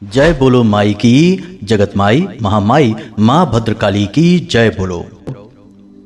जय बोलो माई की, जगत माई महामाई माँ भद्रकाली की जय बोलो।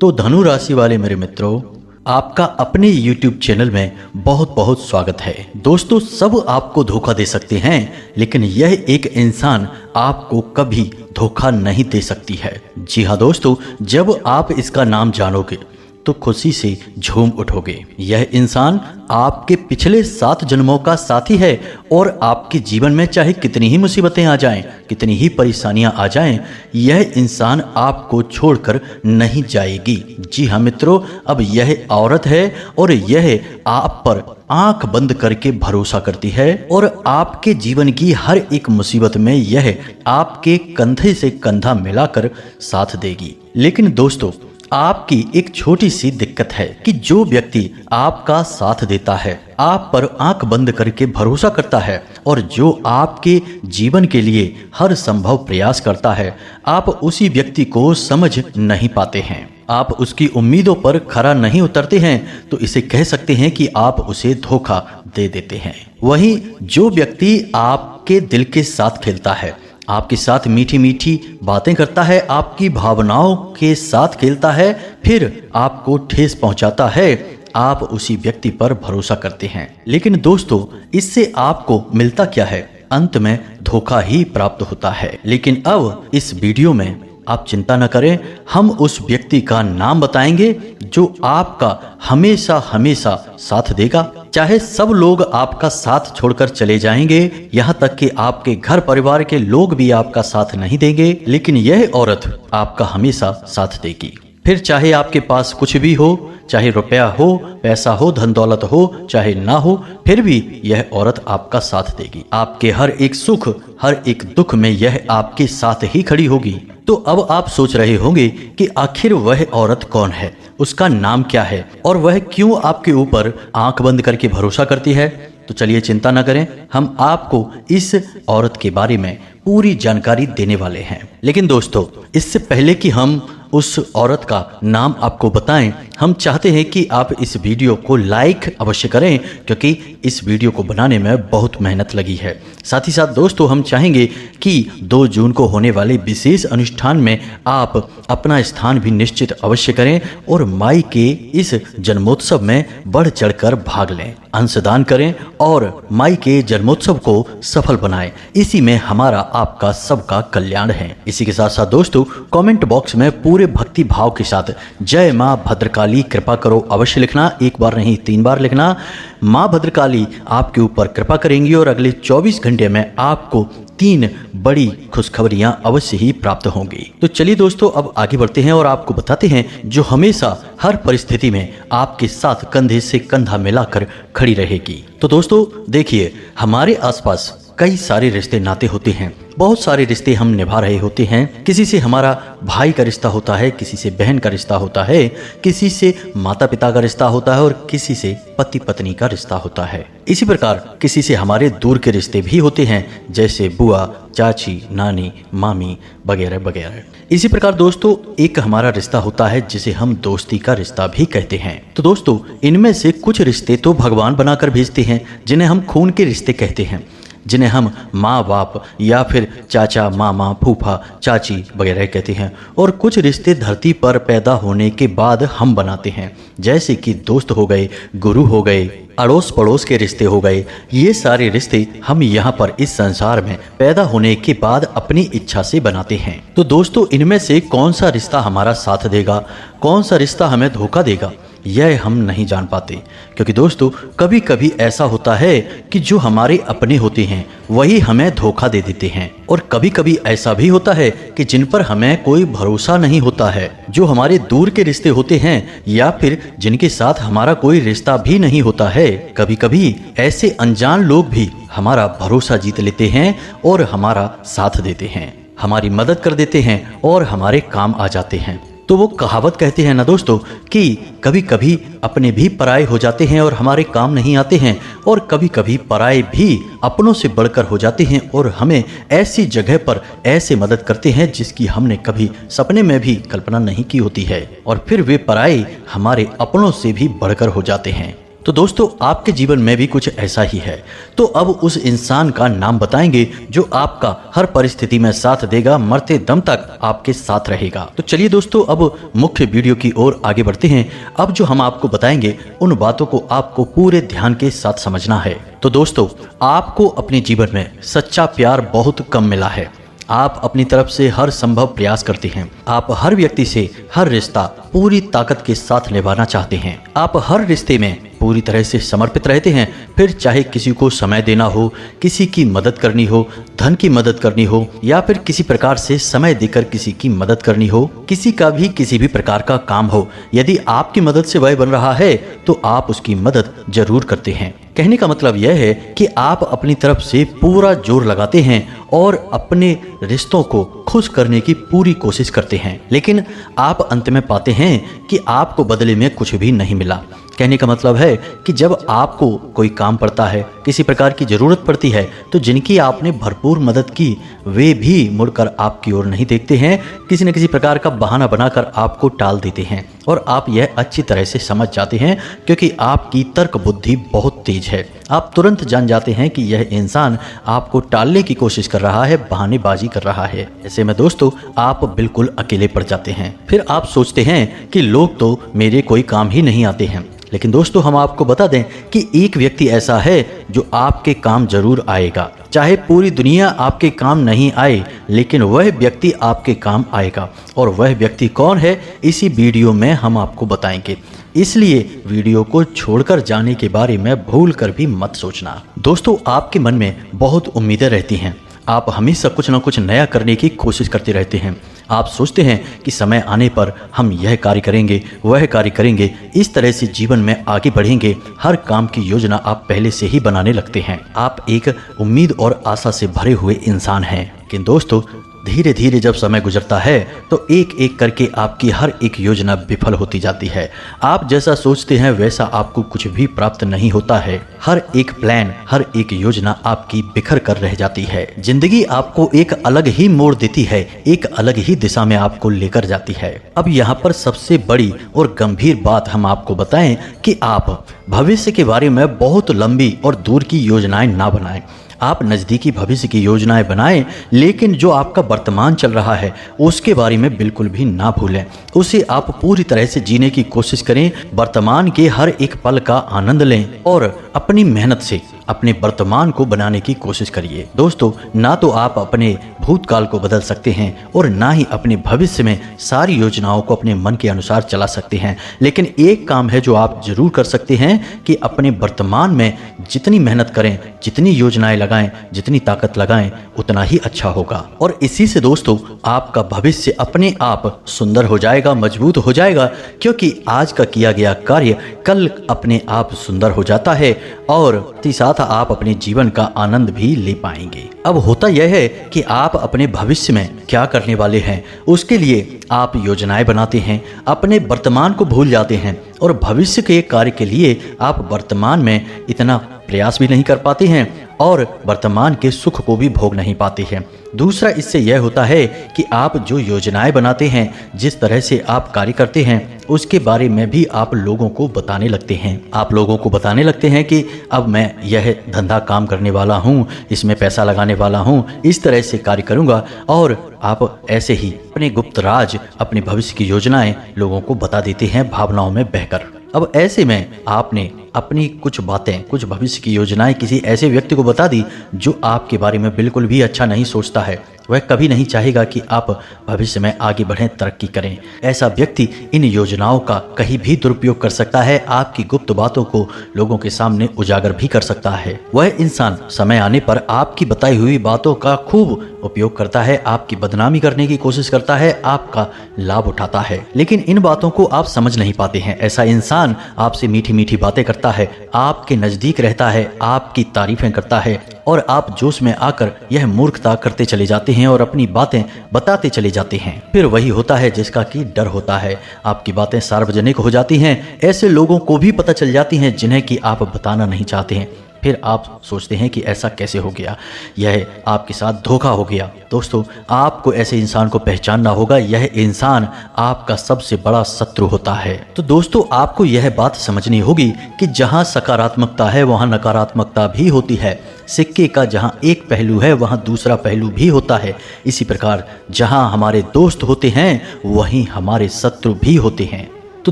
तो धनु राशि वाले मेरे मित्रों, आपका अपने YouTube चैनल में बहुत बहुत स्वागत है। दोस्तों, सब आपको धोखा दे सकते हैं, लेकिन यह एक इंसान आपको कभी धोखा नहीं दे सकती है। जी हाँ दोस्तों, जब आप इसका नाम जानोगे तो खुशी से झूम उठोगे। यह इंसान आपके पिछले 7 जन्मों का साथी है और आपके जीवन में चाहे कितनी ही मुसीबतें आ जाएं, कितनी ही परेशानियां आ जाएं, यह इंसान आपको छोड़कर नहीं जाएगी। जी हाँ मित्रों, अब यह औरत है और यह आप पर आंख बंद करके भरोसा करती है और आपके जीवन की हर एक मुसीबत में यह आपके कंधे से कंधा मिलाकर साथ देगी। लेकिन दोस्तों, आपकी एक छोटी सी दिक्कत है कि जो व्यक्ति आपका साथ देता है, आप पर आंख बंद करके भरोसा करता है और जो आपके जीवन के लिए हर संभव प्रयास करता है, आप उसी व्यक्ति को समझ नहीं पाते हैं। आप उसकी उम्मीदों पर खरा नहीं उतरते हैं, तो इसे कह सकते हैं कि आप उसे धोखा दे देते हैं। वहीं जो व्यक्ति आपके दिल के साथ खेलता है, आपके साथ मीठी मीठी बातें करता है, आपकी भावनाओं के साथ खेलता है, फिर आपको ठेस पहुंचाता है, आप उसी व्यक्ति पर भरोसा करते हैं। लेकिन दोस्तों, इससे आपको मिलता क्या है? अंत में धोखा ही प्राप्त होता है। लेकिन अब इस वीडियो में आप चिंता न करें, हम उस व्यक्ति का नाम बताएंगे जो आपका हमेशा हमेशा साथ देगा। चाहे सब लोग आपका साथ छोड़कर चले जाएंगे, यहाँ तक कि आपके घर परिवार के लोग भी आपका साथ नहीं देंगे, लेकिन यह औरत आपका हमेशा साथ देगी। फिर चाहे आपके पास कुछ भी हो, चाहे रुपया हो, पैसा हो, धन दौलत हो, चाहे ना हो, फिर भी यह औरत आपका साथ देगी। आपके हर एक सुख, हर एक दुख में यह आपके साथ ही खड़ी होगी। तो अब आप सोच रहे होंगे कि आखिर वह औरत कौन है, उसका नाम क्या है और वह क्यों आपके ऊपर आंख बंद करके भरोसा करती है। तो चलिए चिंता न करें, हम आपको इस औरत के बारे में पूरी जानकारी देने वाले हैं। लेकिन दोस्तों, इससे पहले कि हम उस औरत का नाम आपको बताएं, हम चाहते हैं कि आप इस वीडियो को लाइक अवश्य करें, क्योंकि इस वीडियो को बनाने में बहुत मेहनत लगी है। साथ ही साथ दोस्तों, हम चाहेंगे कि 2 जून को होने वाले विशेष अनुष्ठान में आप अपना स्थान भी निश्चित अवश्य करें और माई के इस जन्मोत्सव में बढ़ चढ़कर भाग लें, अंशदान करें और माई के जन्मोत्सव को सफल बनाएं। इसी में हमारा आपका सबका कल्याण है। इसी के साथ साथ दोस्तों, कमेंट बॉक्स में पूरे भक्ति भाव के साथ जय माँ भद्रकाली कृपा करो अवश्य लिखना। एक बार नहीं, 3 बार लिखना। माँ भद्रकाली आपके ऊपर कृपा करेंगी और अगले 24 घंटे में आपको 3 बड़ी खुशखबरियां अवश्य ही प्राप्त होंगी। तो चलिए दोस्तों, अब आगे बढ़ते हैं और आपको बताते हैं जो हमेशा हर परिस्थिति में आपके साथ कंधे से कंधा मिलाकर खड़ी रहेगी। तो दोस्तों देखिए, हमारे आसपास कई सारे रिश्ते नाते होते हैं, बहुत सारे रिश्ते हम निभा रहे होते हैं। किसी से हमारा भाई का रिश्ता होता है, किसी से बहन का रिश्ता होता है, किसी से माता पिता का रिश्ता होता है और किसी से पति पत्नी का रिश्ता होता है। इसी प्रकार किसी से हमारे दूर के रिश्ते भी होते हैं, जैसे बुआ, चाची, नानी, मामी वगैरह वगैरह। इसी प्रकार दोस्तों, एक हमारा रिश्ता होता है जिसे हम दोस्ती का रिश्ता भी कहते हैं। तो दोस्तों, इनमें से कुछ रिश्ते तो भगवान बनाकर भेजते हैं, जिन्हें हम खून के रिश्ते कहते हैं, जिन्हें हम माँ बाप या फिर चाचा, मामा, फूफा, चाची वगैरह कहते हैं। और कुछ रिश्ते धरती पर पैदा होने के बाद हम बनाते हैं, जैसे कि दोस्त हो गए, गुरु हो गए, अड़ोस पड़ोस के रिश्ते हो गए। ये सारे रिश्ते हम यहाँ पर इस संसार में पैदा होने के बाद अपनी इच्छा से बनाते हैं। तो दोस्तों, इनमें से कौन सा रिश्ता हमारा साथ देगा, कौन सा रिश्ता हमें धोखा देगा, यह हम नहीं जान पाते। क्योंकि दोस्तों, कभी कभी ऐसा होता है कि जो हमारे अपने होते हैं वही हमें धोखा दे देते हैं, और कभी कभी ऐसा भी होता है कि जिन पर हमें कोई भरोसा नहीं होता है, जो हमारे दूर के रिश्ते होते हैं या फिर जिनके साथ हमारा कोई रिश्ता भी नहीं होता है, कभी कभी ऐसे अनजान लोग भी हमारा भरोसा जीत लेते हैं और हमारा साथ देते हैं, हमारी मदद कर देते हैं और हमारे काम आ जाते हैं। तो वो कहावत कहते हैं ना दोस्तों कि कभी कभी अपने भी पराये हो जाते हैं और हमारे काम नहीं आते हैं, और कभी कभी पराये भी अपनों से बढ़कर हो जाते हैं और हमें ऐसी जगह पर ऐसे मदद करते हैं जिसकी हमने कभी सपने में भी कल्पना नहीं की होती है, और फिर वे पराये हमारे अपनों से भी बढ़कर हो जाते हैं। तो दोस्तों आपके जीवन में भी कुछ ऐसा ही है। तो अब उस इंसान का नाम बताएंगे जो आपका हर परिस्थिति में साथ देगा, मरते दम तक आपके साथ रहेगा। तो चलिए दोस्तों अब मुख्य वीडियो की ओर आगे बढ़ते हैं। अब जो हम आपको बताएंगे उन बातों को आपको पूरे ध्यान के साथ समझना है। तो दोस्तों आपको अपने जीवन में सच्चा प्यार बहुत कम मिला है। आप अपनी तरफ से हर संभव प्रयास करते हैं। आप हर व्यक्ति से हर रिश्ता पूरी ताकत के साथ निभाना चाहते हैं। आप हर रिश्ते में पूरी तरह से समर्पित रहते हैं, फिर चाहे किसी को समय देना हो, किसी की मदद करनी हो, धन की मदद करनी हो, या फिर किसी प्रकार से समय देकर किसी की मदद करनी हो, किसी का भी किसी भी प्रकार का काम हो, यदि आपकी मदद से वह बन रहा है तो आप उसकी मदद जरूर करते हैं। कहने का मतलब यह है कि आप अपनी तरफ से पूरा जोर लगाते हैं और अपने रिश्तों को खुश करने की पूरी कोशिश करते हैं, लेकिन आप अंत में पाते हैं कि आपको बदले में कुछ भी नहीं मिला। कहने का मतलब है कि जब आपको कोई काम पड़ता है, किसी प्रकार की ज़रूरत पड़ती है, तो जिनकी आपने भरपूर मदद की वे भी मुड़कर आपकी ओर नहीं देखते हैं, किसी न किसी प्रकार का बहाना बनाकर आपको टाल देते हैं। और आप यह अच्छी तरह से समझ जाते हैं क्योंकि आपकी तर्क बुद्धि बहुत तेज है। आप तुरंत जान जाते हैं कि यह इंसान आपको टालने की कोशिश कर रहा है, बहानेबाजी कर रहा है। ऐसे में दोस्तों आप बिल्कुल अकेले पड़ जाते हैं। फिर आप सोचते हैं कि लोग तो मेरे कोई काम ही नहीं आते हैं। लेकिन दोस्तों हम आपको बता दें कि एक व्यक्ति ऐसा है जो आपके काम जरूर आएगा। चाहे पूरी दुनिया आपके काम नहीं आए, लेकिन वह व्यक्ति आपके काम आएगा। और वह व्यक्ति कौन है इसी वीडियो में हम आपको बताएंगे, इसलिए वीडियो को छोड़कर जाने के बारे में भूल कर भी मत सोचना। दोस्तों आपके मन में बहुत उम्मीदें रहती हैं। आप हमेशा कुछ न कुछ नया करने की कोशिश करते रहते हैं। आप सोचते हैं कि समय आने पर हम यह कार्य करेंगे, वह कार्य करेंगे, इस तरह से जीवन में आगे बढ़ेंगे। हर काम की योजना आप पहले से ही बनाने लगते हैं। आप एक उम्मीद और आशा से भरे हुए इंसान हैं। लेकिन दोस्तों धीरे धीरे जब समय गुजरता है तो एक एक करके आपकी हर एक योजना विफल होती जाती है। आप जैसा सोचते हैं वैसा आपको कुछ भी प्राप्त नहीं होता है। हर एक प्लान, हर एक योजना आपकी बिखर कर रह जाती है। जिंदगी आपको एक अलग ही मोड़ देती है, एक अलग ही दिशा में आपको लेकर जाती है। अब यहाँ पर सबसे बड़ी और गंभीर बात हम आपको बताएं कि आप भविष्य के बारे में बहुत लंबी और दूर की योजनाएं ना बनाएं। आप नज़दीकी भविष्य की योजनाएं बनाएं, लेकिन जो आपका वर्तमान चल रहा है उसके बारे में बिल्कुल भी ना भूलें। उसे आप पूरी तरह से जीने की कोशिश करें। वर्तमान के हर एक पल का आनंद लें और अपनी मेहनत से अपने वर्तमान को बनाने की कोशिश करिए। दोस्तों ना तो आप अपने भूतकाल को बदल सकते हैं और ना ही अपने भविष्य में सारी योजनाओं को अपने मन के अनुसार चला सकते हैं, लेकिन एक काम है जो आप जरूर कर सकते हैं कि अपने वर्तमान में जितनी मेहनत करें, जितनी योजनाएं लगाएं, जितनी ताकत लगाएं, उतना ही अच्छा होगा। और इसी से दोस्तों आपका भविष्य अपने आप सुंदर हो जाएगा, मजबूत हो जाएगा, क्योंकि आज का किया गया कार्य कल अपने आप सुंदर हो जाता है और साथ आप अपने जीवन का आनंद भी ले पाएंगे। अब होता यह है कि आप अपने भविष्य में क्या करने वाले हैं उसके लिए आप योजनाएं बनाते हैं, अपने वर्तमान को भूल जाते हैं और भविष्य के कार्य के लिए आप वर्तमान में इतना प्रयास भी नहीं कर पाते हैं और वर्तमान के सुख को भी भोग नहीं पाते हैं। दूसरा इससे यह होता है कि आप जो योजनाएं बनाते हैं, जिस तरह से आप कार्य करते हैं, उसके बारे में भी आप लोगों को बताने लगते हैं। आप लोगों को बताने लगते हैं कि अब मैं यह धंधा काम करने वाला हूँ, इसमें पैसा लगाने वाला हूँ, इस तरह से कार्य करूँगा। और आप ऐसे ही अपने गुप्त राज, अपने भविष्य की योजनाएं लोगों को बता देते हैं भावनाओं में बहकर। अब ऐसे में आपने अपनी कुछ बातें, कुछ भविष्य की योजनाएं किसी ऐसे व्यक्ति को बता दी जो आपके बारे में बिल्कुल भी अच्छा नहीं सोचता है। वह कभी नहीं चाहेगा कि आप भविष्य में आगे बढ़ें, तरक्की करें। ऐसा व्यक्ति इन योजनाओं का कहीं भी दुरुपयोग कर सकता है, आपकी गुप्त बातों को लोगों के सामने उजागर भी कर सकता है। वह इंसान समय आने पर आपकी बताई हुई बातों का खूब उपयोग करता है, आपकी बदनामी करने की कोशिश करता है, आपका लाभ उठाता है, लेकिन इन बातों को आप समझ नहीं पाते हैं। ऐसा इंसान आपसे मीठी मीठी बातें करता है, आपके नजदीक रहता है, आपकी तारीफें करता है और आप जोश में आकर यह मूर्खता करते चले जाते हैं और अपनी बातें बताते चले जाते हैं। फिर वही होता है जिसका कि डर होता है। आपकी बातें सार्वजनिक हो जाती हैं, ऐसे लोगों को भी पता चल जाती हैं जिन्हें कि आप बताना नहीं चाहते हैं। फिर आप सोचते हैं कि ऐसा कैसे हो गया, यह आपके साथ धोखा हो गया। दोस्तों, आपको ऐसे इंसान को पहचानना होगा, यह इंसान आपका सबसे बड़ा शत्रु होता है। तो दोस्तों, आपको यह बात समझनी होगी कि जहां सकारात्मकता है वहां नकारात्मकता भी होती है। सिक्के का जहां एक पहलू है वहां दूसरा पहलू भी होता है। इसी प्रकार जहां हमारे दोस्त होते हैं वहीं हमारे शत्रु भी होते हैं। तो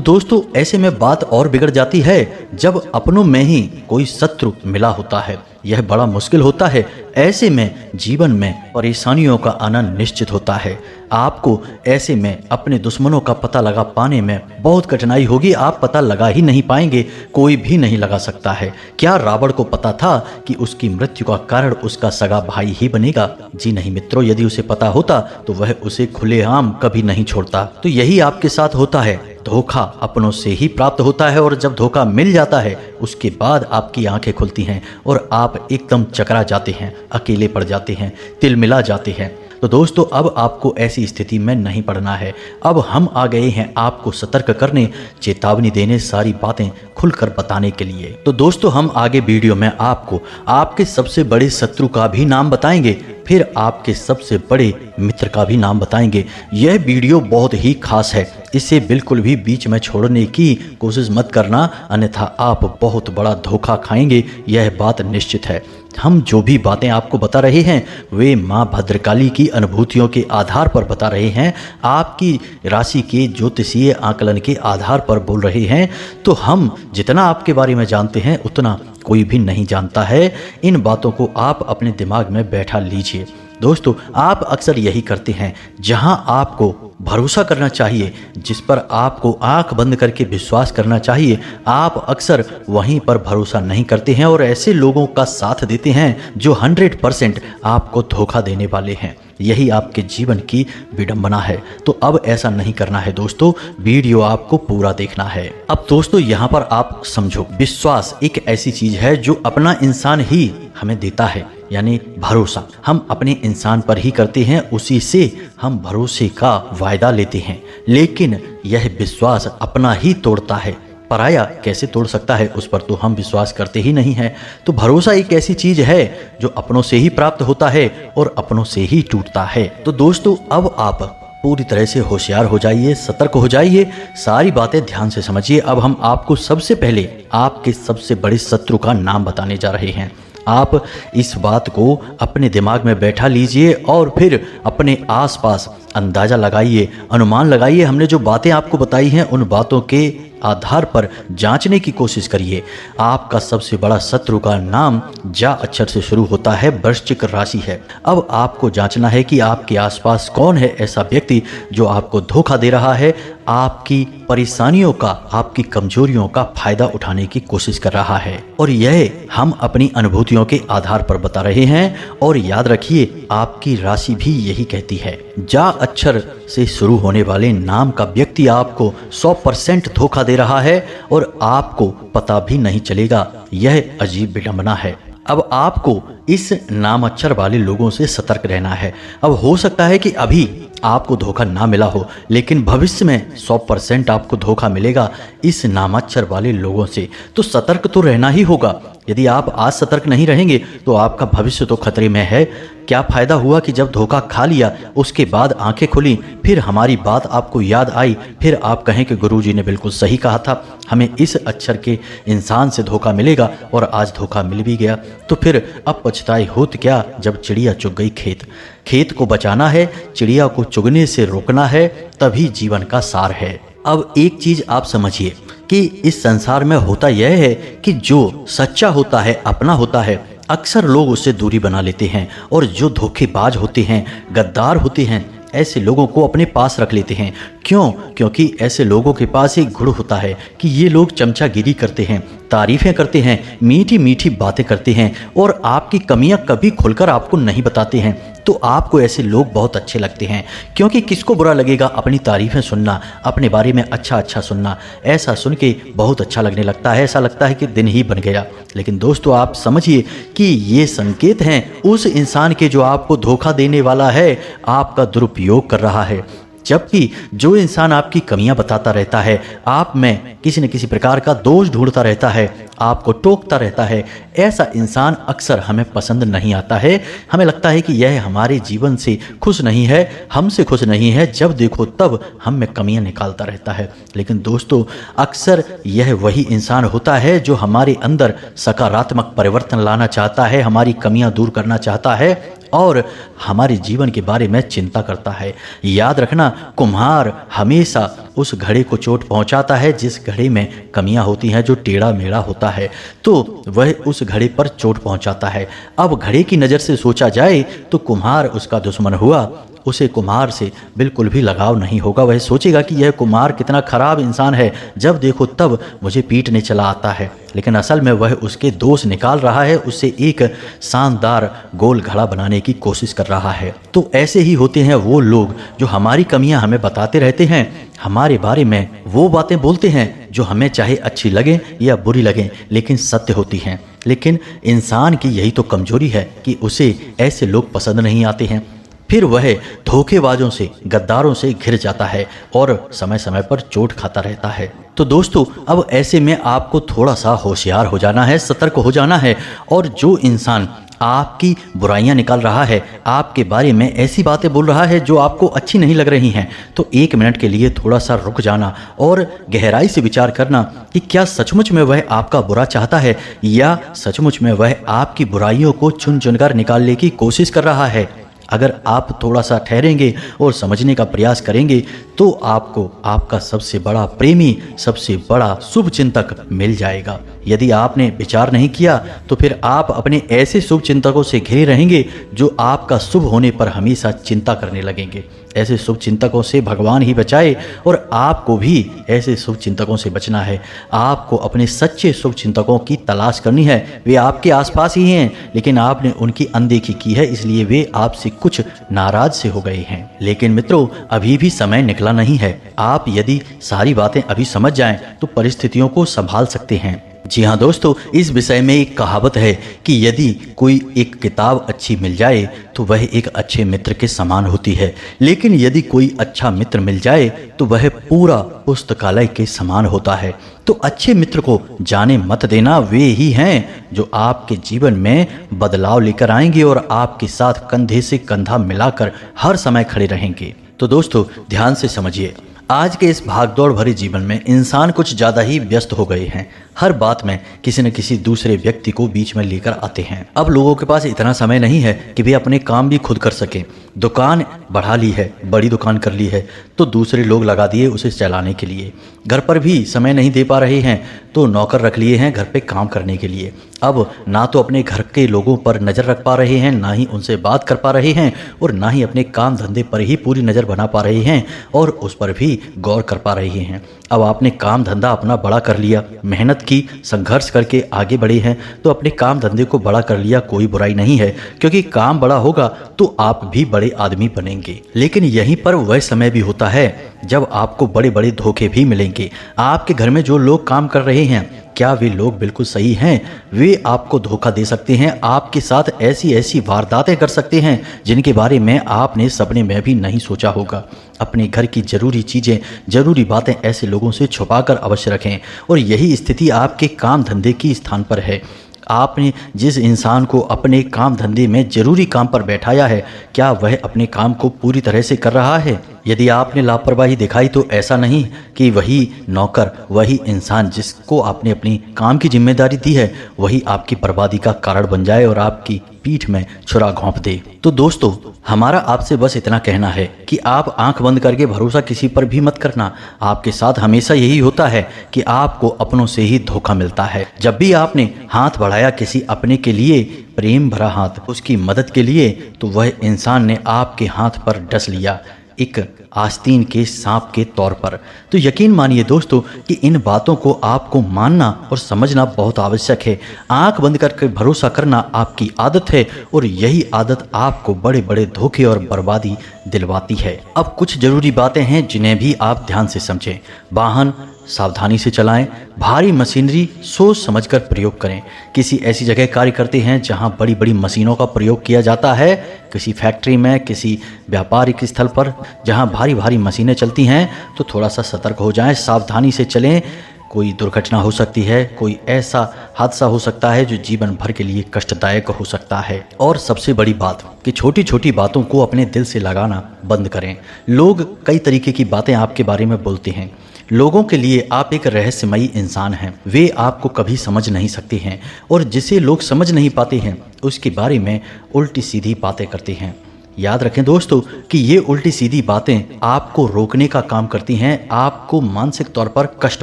दोस्तों, ऐसे में बात और बिगड़ जाती है जब अपनों में ही कोई शत्रु मिला होता है। यह बड़ा मुश्किल होता है। ऐसे में जीवन में परेशानियों का आना निश्चित होता है। आपको ऐसे में अपने दुश्मनों का पता लगा पाने में बहुत कठिनाई होगी। आप पता लगा ही नहीं पाएंगे, कोई भी नहीं लगा सकता है। क्या रावण को पता था कि उसकी मृत्यु का कारण उसका सगा भाई ही बनेगा? जी नहीं मित्रों, यदि उसे पता होता तो वह उसे खुलेआम कभी नहीं छोड़ता। तो यही आपके साथ होता है। धोखा अपनों से ही प्राप्त होता है और जब धोखा मिल जाता है उसके बाद आपकी आंखें खुलती हैं और आप एकदम चकरा जाते हैं, अकेले पड़ जाते हैं, तिलमिला जाते हैं। तो दोस्तों, अब आपको ऐसी स्थिति में नहीं पड़ना है। अब हम आ गए हैं आपको सतर्क करने, चेतावनी देने, सारी बातें खुलकर बताने के लिए। तो दोस्तों, हम आगे वीडियो में आपको आपके सबसे बड़े शत्रु का भी नाम बताएंगे, फिर आपके सबसे बड़े मित्र का भी नाम बताएंगे। यह वीडियो बहुत ही खास है, इसे बिल्कुल भी बीच में छोड़ने की कोशिश मत करना, अन्यथा आप बहुत बड़ा धोखा खाएंगे, यह बात निश्चित है। हम जो भी बातें आपको बता रहे हैं वे माँ भद्रकाली की अनुभूतियों के आधार पर बता रहे हैं, आपकी राशि के ज्योतिषीय आकलन के आधार पर बोल रहे हैं। तो हम जितना आपके बारे में जानते हैं उतना कोई भी नहीं जानता है। इन बातों को आप अपने दिमाग में बैठा लीजिए। दोस्तों, आप अक्सर यही करते हैं, जहां आपको भरोसा करना चाहिए, जिस पर आपको आंख बंद करके विश्वास करना चाहिए, आप अक्सर वहीं पर भरोसा नहीं करते हैं और ऐसे लोगों का साथ देते हैं जो 100% आपको धोखा देने वाले हैं। यही आपके जीवन की विडंबना है। तो अब ऐसा नहीं करना है दोस्तों, वीडियो आपको पूरा देखना है। अब दोस्तों, यहाँ पर आप समझो, विश्वास एक ऐसी चीज है जो अपना इंसान ही हमें देता है, यानी भरोसा हम अपने इंसान पर ही करते हैं, उसी से हम भरोसे का वायदा लेते हैं। लेकिन यह विश्वास अपना ही तोड़ता है, पराया कैसे तोड़ सकता है, उस पर तो हम विश्वास करते ही नहीं है। तो भरोसा एक ऐसी चीज है जो अपनों से ही प्राप्त होता है और अपनों से ही टूटता है। तो दोस्तों, अब आप पूरी तरह से होशियार हो जाइए, सतर्क हो जाइए, सारी बातें ध्यान से समझिए। अब हम आपको सबसे पहले आपके सबसे बड़े शत्रु का नाम बताने जा रहे हैं। आप इस बात को अपने दिमाग में बैठा लीजिए और फिर अपने आसपास अंदाजा लगाइए, अनुमान लगाइए। हमने जो बातें आपको बताई हैं उन बातों के आधार पर जांचने की कोशिश करिए। आपका सबसे बड़ा शत्रु का नाम जा अक्षर से शुरू होता है, वृश्चिक राशि है। अब आपको जांचना है कि आपके आसपास कौन है ऐसा व्यक्ति जो आपको धोखा दे रहा है, आपकी परेशानियों का, आपकी कमजोरियों का फायदा उठाने की कोशिश कर रहा है। और यह हम अपनी अनुभूतियों के आधार पर बता रहे हैं। और याद रखिए, आपकी राशि भी यही कहती है। जा अक्षर से शुरू होने वाले नाम का व्यक्ति आपको 100% धोखा दे रहा है और आपको पता भी नहीं चलेगा। यह अजीब विडंबना है। अब आपको इस नाम अक्षर वाले लोगों से सतर्क रहना है। अब हो सकता है कि अभी आपको धोखा ना मिला हो, लेकिन भविष्य में 100% आपको धोखा मिलेगा इस नामाक्षर वाले लोगों से। तो सतर्क तो रहना ही होगा। यदि आप आज सतर्क नहीं रहेंगे तो आपका भविष्य तो खतरे में है। क्या फायदा हुआ कि जब धोखा खा लिया उसके बाद आंखें खुली, फिर हमारी बात आपको याद आई, फिर आप कहें कि गुरुजी ने बिल्कुल सही कहा था, हमें इस अक्षर के इंसान से धोखा मिलेगा और आज धोखा मिल भी गया। तो फिर अब पछताए होत क्या जब चिड़िया चुग गई खेत। खेत को बचाना है, चिड़िया को चुगने से रोकना है, तभी जीवन का सार है। अब एक चीज आप समझिए कि इस संसार में होता यह है कि जो सच्चा होता है, अपना होता है, अक्सर लोग उससे दूरी बना लेते हैं और जो धोखेबाज होते हैं, गद्दार होते हैं, ऐसे लोगों को अपने पास रख लेते हैं। क्यों? क्योंकि ऐसे लोगों के पास एक गुण होता है कि ये लोग चमचागिरी करते हैं, तारीफें करते हैं, मीठी मीठी बातें करते हैं और आपकी कमियां कभी खुलकर आपको नहीं बताते हैं। तो आपको ऐसे लोग बहुत अच्छे लगते हैं, क्योंकि किसको बुरा लगेगा अपनी तारीफें सुनना, अपने बारे में अच्छा अच्छा सुनना। ऐसा सुन के बहुत अच्छा लगने लगता है, ऐसा लगता है कि दिन ही बन गया। लेकिन दोस्तों, आप समझिए कि ये संकेत हैं उस इंसान के जो आपको धोखा देने वाला है, आपका दुरुपयोग कर रहा है। जबकि जो इंसान आपकी कमियां बताता रहता है, आप में किसी न किसी प्रकार का दोष ढूंढता रहता है, आपको टोकता रहता है, ऐसा इंसान अक्सर हमें पसंद नहीं आता है। हमें लगता है कि यह हमारे जीवन से खुश नहीं है, हमसे खुश नहीं है, जब देखो तब हम में कमियां निकालता रहता है। लेकिन दोस्तों, अक्सर यह वही इंसान होता है जो हमारे अंदर सकारात्मक परिवर्तन लाना चाहता है, हमारी कमियां दूर करना चाहता है और हमारे जीवन के बारे में चिंता करता है। याद रखना, कुम्हार हमेशा उस घड़े को चोट पहुंचाता है जिस घड़े में कमियां होती हैं, जो टेढ़ा मेढ़ा होता है, तो वह उस घड़े पर चोट पहुंचाता है। अब घड़े की नज़र से सोचा जाए तो कुम्हार उसका दुश्मन हुआ, उसे कुम्हार से बिल्कुल भी लगाव नहीं होगा। वह सोचेगा कि यह कुम्हार कितना खराब इंसान है, जब देखो तब मुझे पीटने चला आता है। लेकिन असल में वह उसके दोष निकाल रहा है, उससे एक शानदार गोल घड़ा बनाने की कोशिश कर रहा है। तो ऐसे ही होते हैं वो लोग जो हमारी कमियां हमें बताते रहते हैं, हमारे बारे में वो बातें बोलते हैं जो हमें चाहे अच्छी लगे या बुरी लगे, लेकिन सत्य होती हैं। लेकिन इंसान की यही तो कमजोरी है कि उसे ऐसे लोग पसंद नहीं आते हैं। फिर वह धोखेबाजों से, गद्दारों से घिर जाता है और समय समय पर चोट खाता रहता है। तो दोस्तों, अब ऐसे में आपको थोड़ा सा होशियार हो जाना है, सतर्क हो जाना है। और जो इंसान आपकी बुराइयां निकाल रहा है, आपके बारे में ऐसी बातें बोल रहा है जो आपको अच्छी नहीं लग रही हैं, तो 1 मिनट के लिए थोड़ा सा रुक जाना और गहराई से विचार करना कि क्या सचमुच में वह आपका बुरा चाहता है या सचमुच में वह आपकी बुराइयों को चुन चुनकर निकालने की कोशिश कर रहा है। अगर आप थोड़ा सा ठहरेंगे और समझने का प्रयास करेंगे तो आपको आपका सबसे बड़ा प्रेमी, सबसे बड़ा शुभ चिंतक मिल जाएगा। यदि आपने विचार नहीं किया तो फिर आप अपने ऐसे शुभ चिंतकों से घिरे रहेंगे जो आपका शुभ होने पर हमेशा चिंता करने लगेंगे। ऐसे शुभ चिंतकों से भगवान ही बचाए और आपको भी ऐसे शुभ चिंतकों से बचना है। आपको अपने सच्चे शुभ चिंतकों की तलाश करनी है। वे आपके आसपास ही हैं, लेकिन आपने उनकी अनदेखी की है, इसलिए वे आपसे कुछ नाराज से हो गए हैं। लेकिन मित्रों, अभी भी समय निकला नहीं है। आप यदि सारी बातें अभी समझ जाएं तो परिस्थितियों को संभाल सकते हैं। जी हाँ दोस्तों, इस विषय में एक कहावत है कि यदि कोई एक किताब अच्छी मिल जाए तो वह एक अच्छे मित्र के समान होती है, लेकिन यदि कोई अच्छा मित्र मिल जाए तो वह पूरा पुस्तकालय के समान होता है। तो अच्छे मित्र को जाने मत देना, वे ही हैं जो आपके जीवन में बदलाव लेकर आएंगे और आपके साथ कंधे से कंधा मिलाकर हर समय खड़े रहेंगे। तो दोस्तों, ध्यान से समझिए, आज के इस भागदौड़ भरे जीवन में इंसान कुछ ज़्यादा ही व्यस्त हो गए हैं। हर बात में किसी न किसी दूसरे व्यक्ति को बीच में लेकर आते हैं। अब लोगों के पास इतना समय नहीं है कि वे अपने काम भी खुद कर सकें। दुकान बढ़ा ली है, बड़ी दुकान कर ली है, तो दूसरे लोग लगा दिए उसे चलाने के लिए। घर पर भी समय नहीं दे पा रहे हैं तो नौकर रख लिए हैं घर पे काम करने के लिए। अब ना तो अपने घर के लोगों पर नज़र रख पा रहे हैं, ना ही उनसे बात कर पा रहे हैं और ना ही अपने काम धंधे पर ही पूरी नज़र बना पा रहे हैं और उस पर भी गौर कर पा रहे हैं। अब आपने काम धंधा अपना बड़ा कर लिया, मेहनत की, संघर्ष करके आगे बढ़े हैं, तो अपने काम धंधे को बड़ा कर लिया, कोई बुराई नहीं है, क्योंकि काम बड़ा होगा तो आप भी बड़े आदमी बनेंगे। लेकिन यहीं पर वह समय भी होता है जब आपको बड़े बड़े धोखे भी मिलेंगे। आपके घर में जो लोग काम कर रहे हैं, क्या वे लोग बिल्कुल सही हैं? वे आपको धोखा दे सकते हैं, आपके साथ ऐसी ऐसी वारदातें कर सकते हैं जिनके बारे में आपने सपने में भी नहीं सोचा होगा। अपने घर की जरूरी चीज़ें, जरूरी बातें ऐसे लोगों से छुपाकर अवश्य रखें। और यही स्थिति आपके काम धंधे की स्थान पर है। आपने जिस इंसान को अपने काम धंधे में जरूरी काम पर बैठाया है, क्या वह अपने काम को पूरी तरह से कर रहा है? यदि आपने लापरवाही दिखाई तो ऐसा नहीं कि वही नौकर, वही इंसान जिसको आपने अपनी काम की जिम्मेदारी दी है, वही आपकी बर्बादी का कारण बन जाए और आपकी पीठ में छुरा घोंप दे। तो दोस्तों, हमारा आपसे बस इतना कहना है कि आप आंख बंद करके भरोसा किसी पर भी मत करना। आपके साथ हमेशा यही होता है कि आपको अपनों से ही धोखा मिलता है। जब भी आपने हाथ बढ़ाया किसी अपने के लिए, प्रेम भरा हाथ, उसकी मदद के लिए, तो वह इंसान ने आपके हाथ पर डस लिया, एक आस्तीन के सांप के तौर पर। तो यकीन मानिए दोस्तों कि इन बातों को आपको मानना और समझना बहुत आवश्यक है। आंख बंद करके भरोसा करना आपकी आदत है और यही आदत आपको बड़े बड़े धोखे और बर्बादी दिलवाती है। अब कुछ जरूरी बातें हैं जिन्हें भी आप ध्यान से समझें। वाहन सावधानी से चलाएं। भारी मशीनरी सोच समझकर प्रयोग करें। किसी ऐसी जगह कार्य करते हैं जहां बड़ी बड़ी मशीनों का प्रयोग किया जाता है, किसी फैक्ट्री में, किसी व्यापारिक स्थल पर जहां भारी भारी मशीनें चलती हैं, तो थोड़ा सा सतर्क हो जाएं, सावधानी से चलें। कोई दुर्घटना हो सकती है, कोई ऐसा हादसा हो सकता है जो जीवन भर के लिए कष्टदायक हो सकता है। और सबसे बड़ी बात कि छोटी छोटी बातों को अपने दिल से लगाना बंद करें। लोग कई तरीके की बातें आपके बारे में बोलते हैं। लोगों के लिए आप एक रहस्यमयी इंसान हैं। वे आपको कभी समझ नहीं सकते हैं और जिसे लोग समझ नहीं पाते हैं उसके बारे में उल्टी सीधी बातें करते हैं। याद रखें दोस्तों कि ये उल्टी सीधी बातें आपको रोकने का काम करती हैं, आपको मानसिक तौर पर कष्ट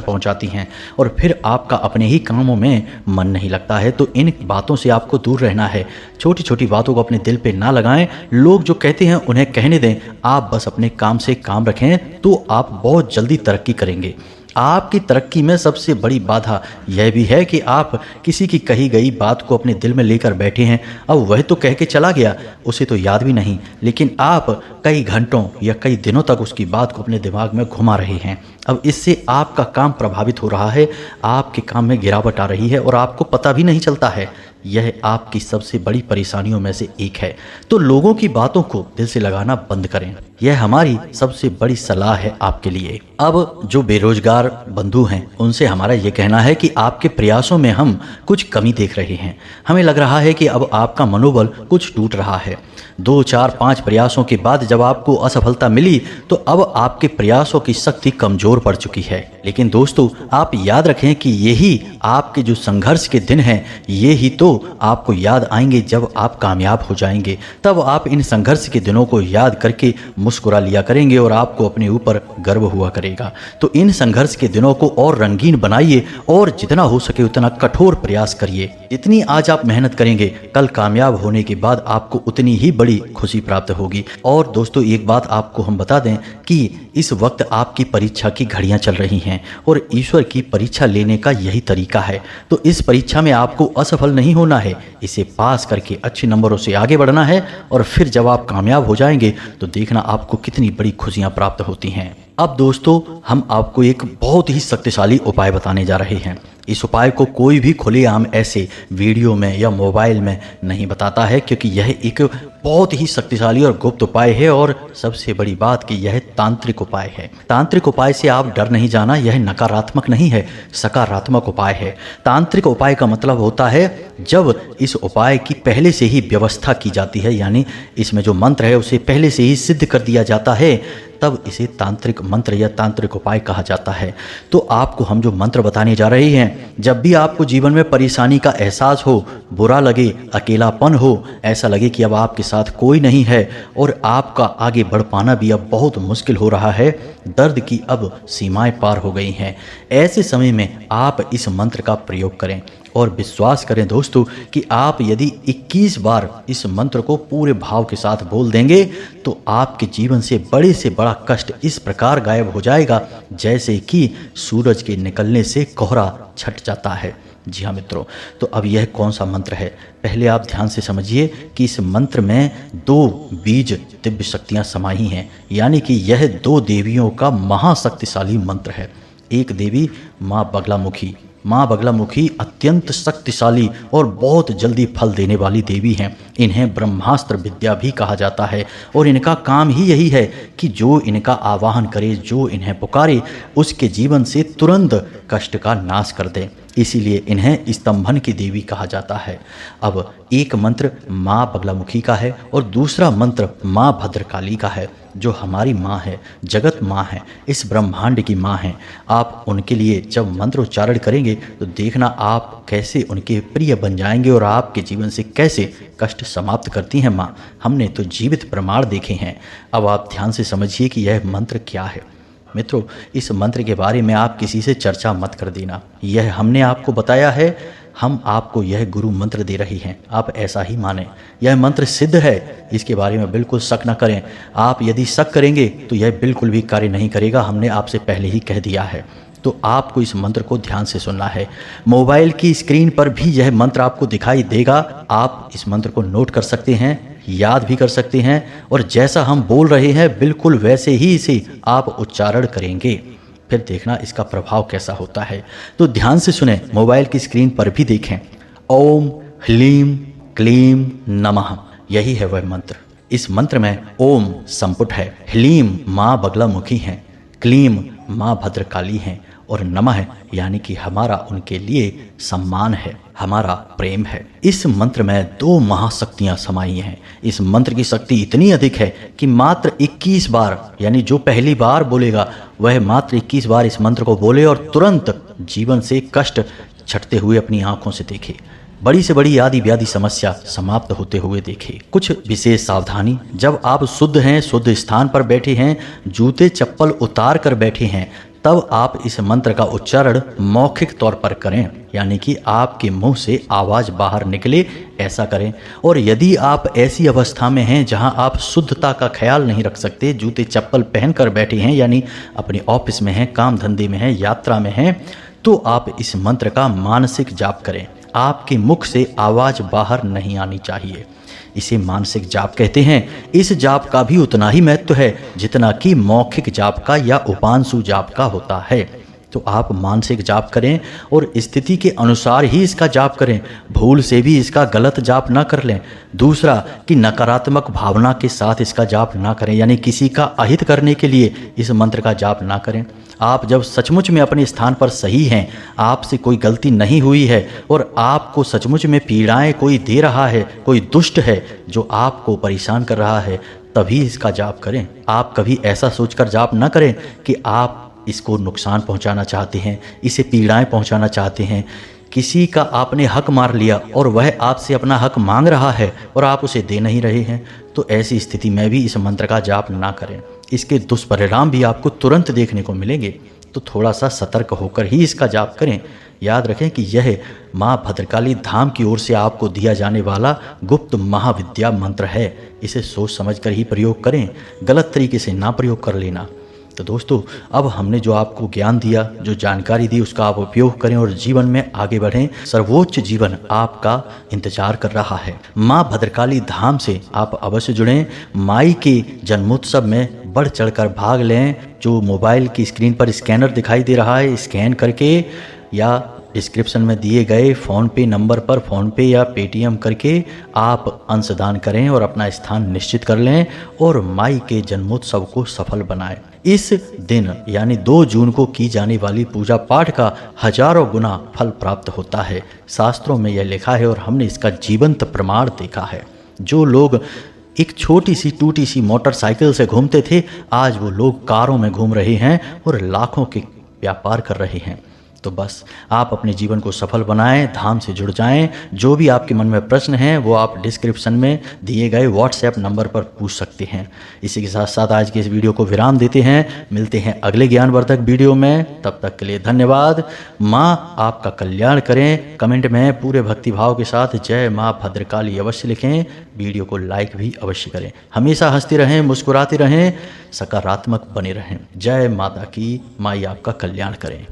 पहुंचाती हैं और फिर आपका अपने ही कामों में मन नहीं लगता है। तो इन बातों से आपको दूर रहना है। छोटी छोटी बातों को अपने दिल पे ना लगाएं। लोग जो कहते हैं उन्हें कहने दें। आप बस अपने काम से काम रखें तो आप बहुत जल्दी तरक्की करेंगे। आपकी तरक्की में सबसे बड़ी बाधा यह भी है कि आप किसी की कही गई बात को अपने दिल में लेकर बैठे हैं। अब वह तो कह के चला गया, उसे तो याद भी नहीं, लेकिन आप कई घंटों या कई दिनों तक उसकी बात को अपने दिमाग में घुमा रहे हैं। अब इससे आपका काम प्रभावित हो रहा है, आपके काम में गिरावट आ रही है और आपको पता भी नहीं चलता है। यह आपकी सबसे बड़ी परेशानियों में से एक है। तो लोगों की बातों को दिल से लगाना बंद करें। यह हमारी सबसे बड़ी सलाह है आपके लिए। अब जो बेरोजगार बंधु हैं उनसे हमारा यह कहना है कि आपके प्रयासों में हम कुछ कमी देख रहे हैं। हमें लग रहा है कि अब आपका मनोबल कुछ टूट रहा है। 2, 4, 5 प्रयासों के बाद जब आपको असफलता मिली तो अब आपके प्रयासों की शक्ति कमजोर पड़ चुकी है। लेकिन दोस्तों आप याद रखें कि यही आपके जो संघर्ष के दिन हैं, ये ही तो आपको याद आएंगे जब आप कामयाब हो जाएंगे। तब आप इन संघर्ष के दिनों को याद करके मुस्कुरा लिया करेंगे और आपको अपने ऊपर गर्व हुआ करेगा। तो इन संघर्ष के दिनों को और रंगीन बनाइए और जितना हो सके उतना कठोर प्रयास करिए। जितनी आज आप मेहनत करेंगे, कल कामयाब होने के बाद आपको उतनी ही बड़ी खुशी प्राप्त होगी। और दोस्तों एक बात आपको हम बता दें कि इस वक्त आपकी परीक्षा की घड़ियां चल रही हैं और ईश्वर की परीक्षा लेने का यही तरीका है। तो इस परीक्षा में आपको असफल नहीं होना है, इसे पास करके अच्छे नंबरों से आगे बढ़ना है और फिर जब आप कामयाब हो जाएंगे तो देखना आपको कितनी बड़ी खुशियां प्राप्त होती हैं। अब दोस्तों हम आपको एक बहुत ही शक्तिशाली उपाय बताने जा रहे हैं। इस उपाय को कोई भी खुलेआम ऐसे वीडियो में या मोबाइल में नहीं बताता है, क्योंकि यह एक बहुत ही शक्तिशाली और गुप्त उपाय है और सबसे बड़ी बात कि यह तांत्रिक उपाय है। तांत्रिक उपाय से आप डर नहीं जाना, यह नकारात्मक नहीं है, सकारात्मक उपाय है। तांत्रिक उपाय का मतलब होता है जब इस उपाय की पहले से ही व्यवस्था की जाती है, यानी इसमें जो मंत्र है उसे पहले से ही सिद्ध कर दिया जाता है, तब इसे तांत्रिक मंत्र या तांत्रिक उपाय कहा जाता है। तो आपको हम जो मंत्र बताने जा रहे हैं, जब भी आपको जीवन में परेशानी का एहसास हो, बुरा लगे, अकेलापन हो, ऐसा लगे कि अब आपके साथ कोई नहीं है और आपका आगे बढ़ पाना भी अब बहुत मुश्किल हो रहा है, दर्द की अब सीमाएं पार हो गई हैं, ऐसे समय में आप इस मंत्र का प्रयोग करें। और विश्वास करें दोस्तों कि आप यदि 21 बार इस मंत्र को पूरे भाव के साथ बोल देंगे तो आपके जीवन से बड़ा कष्ट इस प्रकार गायब हो जाएगा जैसे कि सूरज के निकलने से कोहरा छट जाता है। जी हाँ मित्रों, तो अब यह कौन सा मंत्र है, पहले आप ध्यान से समझिए कि इस मंत्र में 2 बीज दिव्य शक्तियाँ समाई हैं, यानी कि यह 2 देवियों का महाशक्तिशाली मंत्र है। एक देवी माँ बगलामुखी। माँ बगलामुखी अत्यंत शक्तिशाली और बहुत जल्दी फल देने वाली देवी हैं। इन्हें ब्रह्मास्त्र विद्या भी कहा जाता है और इनका काम ही यही है कि जो इनका आवाहन करे, जो इन्हें पुकारे, उसके जीवन से तुरंत कष्ट का नाश कर दे। इसीलिए इन्हें स्तंभन की देवी कहा जाता है। अब एक मंत्र माँ बगलामुखी का है और दूसरा मंत्र माँ भद्रकाली का है, जो हमारी माँ है, जगत माँ है, इस ब्रह्मांड की माँ है। आप उनके लिए जब मंत्र उच्चारण करेंगे तो देखना आप कैसे उनके प्रिय बन जाएंगे और आपके जीवन से कैसे कष्ट समाप्त करती हैं माँ। हमने तो जीवित प्रमाण देखे हैं। अब आप ध्यान से समझिए कि यह मंत्र क्या है। मित्रों, इस मंत्र के बारे में आप किसी से चर्चा मत कर देना। यह हमने आपको बताया है, हम आपको यह गुरु मंत्र दे रही हैं, आप ऐसा ही माने। यह मंत्र सिद्ध है, इसके बारे में बिल्कुल शक न करें। आप यदि शक करेंगे तो यह बिल्कुल भी कार्य नहीं करेगा, हमने आपसे पहले ही कह दिया है। तो आपको इस मंत्र को ध्यान से सुनना है। मोबाइल की स्क्रीन पर भी यह मंत्र आपको दिखाई देगा। आप इस मंत्र को नोट कर सकते हैं, याद भी कर सकते हैं और जैसा हम बोल रहे हैं बिल्कुल वैसे ही इसे आप उच्चारण करेंगे। फिर देखना इसका प्रभाव कैसा होता है। तो ध्यान से सुने, मोबाइल की स्क्रीन पर भी देखें। ओम ह्लीम क्लीम नमः, यही है वह मंत्र। इस मंत्र में ओम संपुट है, ह्लीम माँ बगलामुखी हैं, क्लीम माँ भद्रकाली हैं और नमः यानी कि हमारा उनके लिए सम्मान है, हमारा प्रेम है। इस मंत्र में 2 महाशक्तियां समाई हैं। इस मंत्र की शक्ति इतनी अधिक है कि मात्र 21 बार, यानी जो पहली बार बोलेगा वह मात्र 21 बार इस मंत्र को बोले और तुरंत जीवन से कष्ट छटते हुए अपनी आंखों से देखे, बड़ी से बड़ी आदि व्याधि समस्या समाप्त होते हुए देखे। कुछ विशेष सावधानी, जब आप शुद्ध हैं, शुद्ध स्थान पर बैठे हैं, जूते चप्पल उतार कर बैठे हैं, तब आप इस मंत्र का उच्चारण मौखिक तौर पर करें, यानी कि आपके मुंह से आवाज़ बाहर निकले, ऐसा करें। और यदि आप ऐसी अवस्था में हैं जहां आप शुद्धता का ख्याल नहीं रख सकते, जूते चप्पल पहनकर बैठे हैं, यानी अपने ऑफिस में हैं, काम धंधे में हैं, यात्रा में हैं, तो आप इस मंत्र का मानसिक जाप करें। आपके मुख से आवाज़ बाहर नहीं आनी चाहिए। इसे मानसिक जाप कहते हैं। इस जाप का भी उतना ही महत्व है जितना कि मौखिक जाप का या उपांशु जाप का होता है। तो आप मानसिक जाप करें और स्थिति के अनुसार ही इसका जाप करें, भूल से भी इसका गलत जाप ना कर लें। दूसरा कि नकारात्मक भावना के साथ इसका जाप ना करें, यानी किसी का अहित करने के लिए इस मंत्र का जाप ना करें। आप जब सचमुच में अपने स्थान पर सही हैं, आपसे कोई गलती नहीं हुई है और आपको सचमुच में पीड़ाएं कोई दे रहा है, कोई दुष्ट है जो आपको परेशान कर रहा है, तभी इसका जाप करें। आप कभी ऐसा सोचकर जाप ना करें कि आप इसको नुकसान पहुंचाना चाहते हैं, इसे पीड़ाएं पहुंचाना चाहते हैं। किसी का आपने हक मार लिया और वह आपसे अपना हक मांग रहा है और आप उसे दे नहीं रहे हैं, तो ऐसी स्थिति में भी इस मंत्र का जाप ना करें। इसके दुष्परिणाम भी आपको तुरंत देखने को मिलेंगे। तो थोड़ा सा सतर्क होकर ही इसका जाप करें। याद रखें कि यह माँ भद्रकाली धाम की ओर से आपको दिया जाने वाला गुप्त महाविद्या मंत्र है। इसे सोच समझकर ही प्रयोग करें, गलत तरीके से ना प्रयोग कर लेना। तो दोस्तों, अब हमने जो आपको ज्ञान दिया, जो जानकारी दी, उसका आप उपयोग करें और जीवन में आगे बढ़ें। सर्वोच्च जीवन आपका इंतजार कर रहा है। माँ भद्रकाली धाम से आप अवश्य जुड़ें। माई के जन्मोत्सव में बढ़ चढ़कर भाग लें। जो मोबाइल की स्क्रीन पर स्कैनर दिखाई दे रहा है, स्कैन करके या डिस्क्रिप्शन में दिए गए फ़ोनपे नंबर पर फ़ोनपे या पेटीएम करके आप अंशदान करें और अपना स्थान निश्चित कर लें और माई के जन्मोत्सव को सफल बनाएं। इस दिन यानी 2 जून को की जाने वाली पूजा पाठ का हजारों गुना फल प्राप्त होता है। शास्त्रों में यह लिखा है और हमने इसका जीवंत प्रमाण देखा है। जो लोग एक छोटी सी टूटी सी मोटरसाइकिल से घूमते थे, आज वो लोग कारों में घूम रहे हैं और लाखों के व्यापार कर रहे हैं। तो बस आप अपने जीवन को सफल बनाएं, धाम से जुड़ जाएं। जो भी आपके मन में प्रश्न हैं वो आप डिस्क्रिप्शन में दिए गए व्हाट्सएप नंबर पर पूछ सकते हैं। इसी के साथ साथ आज के इस वीडियो को विराम देते हैं। मिलते हैं अगले ज्ञानवर्धक वीडियो में। तब तक के लिए धन्यवाद। माँ आपका कल्याण करें। कमेंट में पूरे भक्तिभाव के साथ जय माँ भद्रकाली अवश्य लिखें। वीडियो को लाइक भी अवश्य करें। हमेशा हंसते रहें, मुस्कुराते रहें, सकारात्मक बने रहें। जय माता की। माई आपका कल्याण करें।